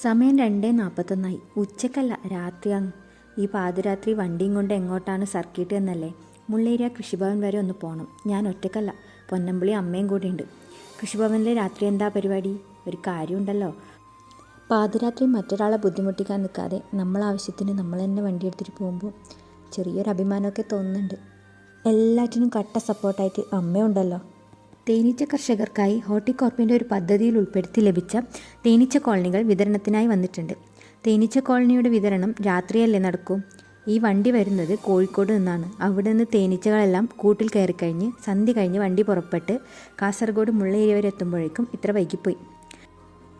സമയം 2:41 ഉച്ചക്കല്ല, രാത്രിയാണ്. ഈ പാതിരാത്രി വണ്ടിയും കൊണ്ട് എങ്ങോട്ടാണ് സർക്കിട്ട് എന്നല്ലേ? മുള്ളേരിയ കൃഷിഭവൻ വരെ ഒന്ന് പോകണം. ഞാൻ ഒറ്റക്കല്ല, പൊന്നമ്പിളി അമ്മയും കൂടിയുണ്ട്. കൃഷിഭവനിലെ രാത്രി എന്താ പരിപാടി? ഒരു കാര്യമുണ്ടല്ലോ. പാതിരാത്രി മറ്റൊരാളെ ബുദ്ധിമുട്ടിക്കാൻ നിൽക്കാതെ നമ്മളാവശ്യത്തിന് നമ്മൾ തന്നെ വണ്ടി എടുത്തിട്ട് പോകുമ്പോൾ ചെറിയൊരു അഭിമാനമൊക്കെ തോന്നുന്നുണ്ട്. എല്ലാറ്റിനും കട്ട സപ്പോർട്ടായിട്ട് അമ്മയുണ്ടല്ലോ. തേനീച്ച കർഷകർക്കായി ഹോർട്ടികോർപ്പിൻ്റെ ഒരു പദ്ധതിയിൽ ഉൾപ്പെടുത്തി ലഭിച്ച തേനീച്ച കോളനികൾ വിതരണത്തിനായി വന്നിട്ടുണ്ട്. തേനീച്ച കോളനിയുടെ വിതരണം രാത്രിയല്ലേ നടക്കൂ? ഈ വണ്ടി വരുന്നത് കോഴിക്കോട് നിന്നാണ്. അവിടെ നിന്ന് തേനീച്ചകളെല്ലാം കൂട്ടിൽ കയറിക്കഴിഞ്ഞ് സന്ധ്യ കഴിഞ്ഞ് വണ്ടി പുറപ്പെട്ട് കാസർഗോഡ് മുള്ളേരിയ വരെ എത്തുമ്പോഴേക്കും ഇത്ര വൈകിപ്പോയി.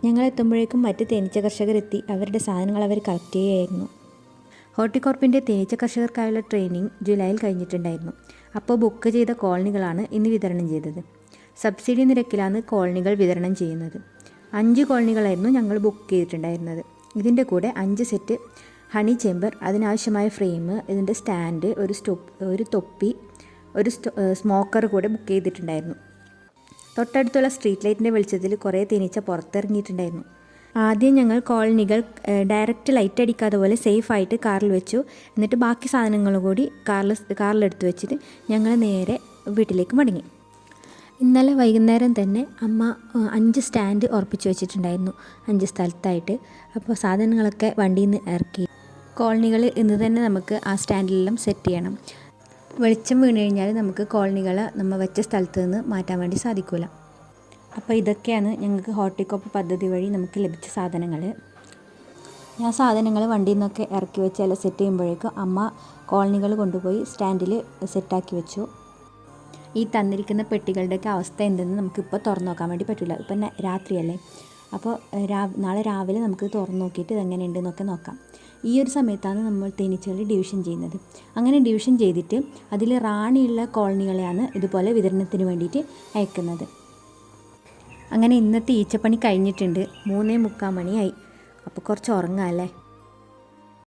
ഞങ്ങളെത്തുമ്പോഴേക്കും മറ്റ് തേനീച്ച കർഷകരെത്തി അവരുടെ സാധനങ്ങൾ അവർ കളക്ട് ചെയ്യുകയായിരുന്നു. ഹോർട്ടികോർപ്പിൻ്റെ തേനീച്ച കർഷകർക്കായുള്ള ട്രെയിനിങ് ജൂലൈയിൽ കഴിഞ്ഞിട്ടുണ്ടായിരുന്നു. അപ്പോൾ ബുക്ക് ചെയ്ത കോളനികളാണ് ഇന്ന് വിതരണം ചെയ്തത്. സബ്സിഡി നിരക്കിലാണ് കോളനികൾ വിതരണം ചെയ്യുന്നത്. 5 കോളനികളായിരുന്നു ഞങ്ങൾ ബുക്ക് ചെയ്തിട്ടുണ്ടായിരുന്നത്. ഇതിൻ്റെ കൂടെ 5 സെറ്റ് ഹണി ചേമ്പർ, അതിനാവശ്യമായ ഫ്രെയിം, ഇതിൻ്റെ സ്റ്റാൻഡ്, ഒരു തൊപ്പി, ഒരു സ്മോക്കർ കൂടെ ബുക്ക് ചെയ്തിട്ടുണ്ടായിരുന്നു. തൊട്ടടുത്തുള്ള സ്ട്രീറ്റ് ലൈറ്റിൻ്റെ വെളിച്ചത്തിൽ കുറേ തേനീച്ച പുറത്തിറങ്ങിയിട്ടുണ്ടായിരുന്നു. ആദ്യം ഞങ്ങൾ കോളനികൾ ഡയറക്റ്റ് ലൈറ്റ് അടിക്കാതെ പോലെ സേഫായിട്ട് കാറിൽ വെച്ചു. എന്നിട്ട് ബാക്കി സാധനങ്ങളും കൂടി കാറിലെടുത്ത് വെച്ചിട്ട് ഞങ്ങൾ നേരെ വീട്ടിലേക്ക് മടങ്ങി. ഇന്നലെ വൈകുന്നേരം തന്നെ അമ്മ 5 സ്റ്റാൻഡ് ഉറപ്പിച്ച് വെച്ചിട്ടുണ്ടായിരുന്നു 5 സ്ഥലത്തായിട്ട്. അപ്പോൾ സാധനങ്ങളൊക്കെ വണ്ടിയിൽ നിന്ന് ഇറക്കി. കോളനികൾ ഇന്ന് തന്നെ നമുക്ക് ആ സ്റ്റാൻഡിലെല്ലാം സെറ്റ് ചെയ്യണം. വെളിച്ചം വീണ് കഴിഞ്ഞാൽ നമുക്ക് കോളനികൾ നമ്മൾ വെച്ച സ്ഥലത്ത് നിന്ന് മാറ്റാൻ വേണ്ടി സാധിക്കില്ല. അപ്പോൾ ഇതൊക്കെയാണ് ഞങ്ങൾക്ക് ഹോർട്ടികോർപ്പ് പദ്ധതി വഴി നമുക്ക് ലഭിച്ച സാധനങ്ങൾ. ഞാൻ സാധനങ്ങൾ വണ്ടിയിൽ നിന്നൊക്കെ ഇറക്കി വെച്ച് എല്ലാം സെറ്റ് ചെയ്യുമ്പോഴേക്കും അമ്മ കോളനികൾ കൊണ്ടുപോയി സ്റ്റാൻഡിൽ സെറ്റാക്കി വെച്ചു. ഈ തന്നിരിക്കുന്ന പെട്ടികളുടെയൊക്കെ അവസ്ഥ എന്തെന്ന് നമുക്കിപ്പോൾ തുറന്നു നോക്കാൻ വേണ്ടി പറ്റില്ല. ഇപ്പം രാത്രിയല്ലേ. അപ്പോൾ നാളെ രാവിലെ നമുക്ക് തുറന്നു നോക്കിയിട്ട് ഇതെങ്ങനെയുണ്ടെന്നൊക്കെ നോക്കാം. ഈ ഒരു സമയത്താണ് നമ്മൾ തേനീച്ചകൾ ഡിവിഷൻ ചെയ്യുന്നത്. അങ്ങനെ ഡിവിഷൻ ചെയ്തിട്ട് അതിൽ റാണിയുള്ള കോളനികളെയാണ് ഇതുപോലെ വിതരണത്തിന് വേണ്ടിയിട്ട് അയക്കുന്നത്. അങ്ങനെ ഇന്നത്തെ ഈച്ചപ്പണി കഴിഞ്ഞിട്ടുണ്ട്. 3:45 മണിയായി. അപ്പോൾ കുറച്ച് ഉറങ്ങാമല്ലേ.